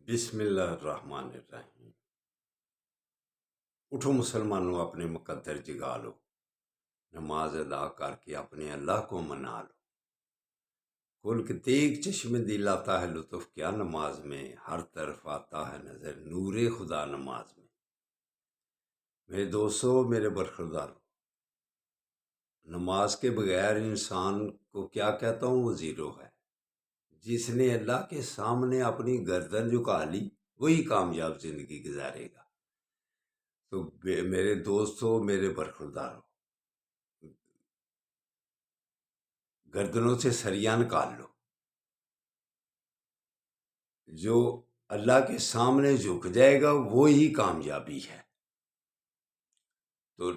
بسم اللہ الرحمن الرحیم۔ اٹھو مسلمانوں، اپنے مقدر جگا لو، نماز ادا کر کے اپنے اللہ کو منا لو۔ کھول کے دیکھ چشم دل آتا ہے لطف کیا نماز میں، ہر طرف آتا ہے نظر نور خدا نماز میں۔ میرے دوستو، میرے برخوردارو، نماز کے بغیر انسان کو کیا کہتا ہوں، وہ زیرو ہے۔ جس نے اللہ کے سامنے اپنی گردن جھکا لی وہی کامیاب زندگی گزارے گا۔ تو میرے دوستو، میرے برخوردارو، گردنوں سے سریاں نکال لو۔ جو اللہ کے سامنے جھک جائے گا وہی کامیابی ہے۔ تو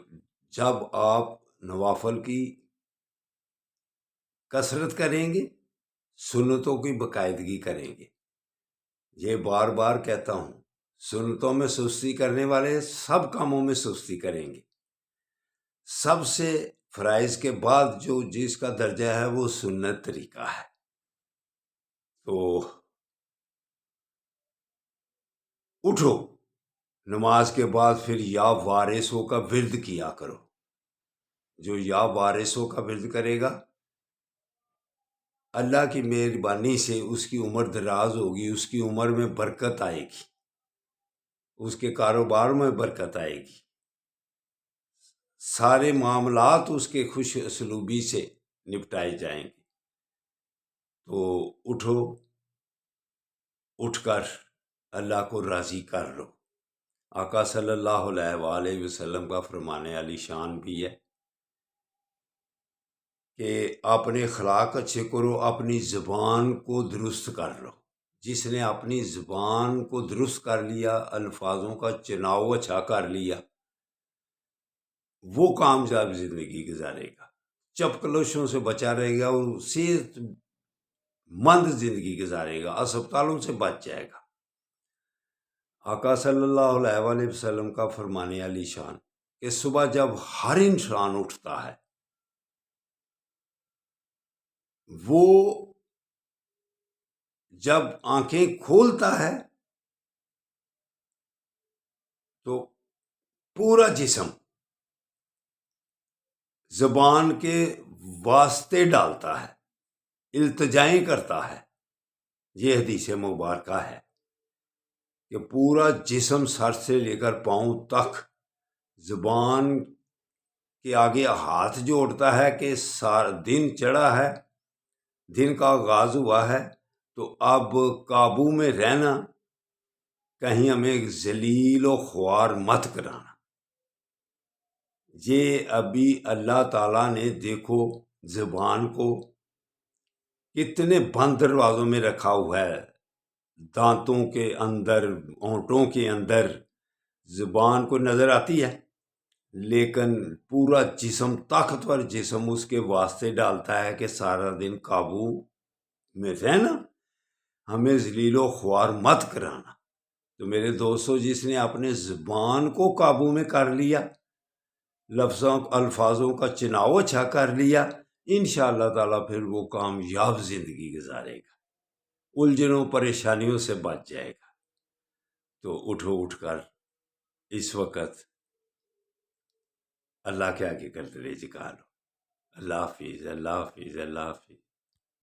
جب آپ نوافل کی کثرت کریں گے، سنتوں کی باقاعدگی کریں گے، یہ بار بار کہتا ہوں، سنتوں میں سستی کرنے والے سب کاموں میں سستی کریں گے۔ سب سے فرائض کے بعد جو جس کا درجہ ہے وہ سنت طریقہ ہے۔ تو اٹھو، نماز کے بعد پھر یا وارثوں کا ورد کیا کرو۔ جو یا وارثوں کا ورد کرے گا، اللہ کی مہربانی سے اس کی عمر دراز ہوگی، اس کی عمر میں برکت آئے گی، اس کے کاروبار میں برکت آئے گی، سارے معاملات اس کے خوش اسلوبی سے نپٹائے جائیں گے۔ تو اٹھو، اٹھ کر اللہ کو راضی کر لو۔ آقا صلی اللہ علیہ وآلہ وسلم کا فرمان علی شان بھی ہے کہ اپنے اخلاق اچھے کرو، اپنی زبان کو درست کر لو۔ جس نے اپنی زبان کو درست کر لیا، الفاظوں کا چناؤ اچھا کر لیا، وہ کامیاب زندگی گزارے گا، چپکلوشوں سے بچا رہے گا اور صحت مند زندگی گزارے گا، اسپتالوں سے بچ جائے گا۔ آقا صلی اللہ علیہ وآلہ وسلم کا فرمان علی شان کہ صبح جب ہر انسان اٹھتا ہے، وہ جب آنکھیں کھولتا ہے تو پورا جسم زبان کے واسطے ڈالتا ہے، التجائیں کرتا ہے۔ یہ حدیث مبارکہ ہے کہ پورا جسم سر سے لے کر پاؤں تک زبان کے آگے ہاتھ جوڑتا ہے کہ سارا دن چڑھا ہے، دن کا آغاز ہوا ہے، تو اب قابو میں رہنا، کہیں ہمیں ذلیل و خوار مت کرانا۔ یہ ابھی اللہ تعالیٰ نے دیکھو زبان کو کتنے بند دروازوں میں رکھا ہوا ہے، دانتوں کے اندر، ہونٹوں کے اندر زبان کو نظر آتی ہے، لیکن پورا جسم، طاقتور جسم اس کے واسطے ڈالتا ہے کہ سارا دن قابو میں رہنا، ہمیں ذلیل و خوار مت کرانا۔ تو میرے دوستو، جس نے اپنے زبان کو قابو میں کر لیا، الفاظوں کا چناؤ اچھا کر لیا، انشاءاللہ تعالیٰ پھر وہ کامیاب زندگی گزارے گا، الجھنوں پریشانیوں سے بچ جائے گا۔ تو اٹھو، اٹھ کر اس وقت اللہ کے آگے گردنیں جھکا لو۔ اللہ حافظ، اللہ حافظ، اللہ حافظ۔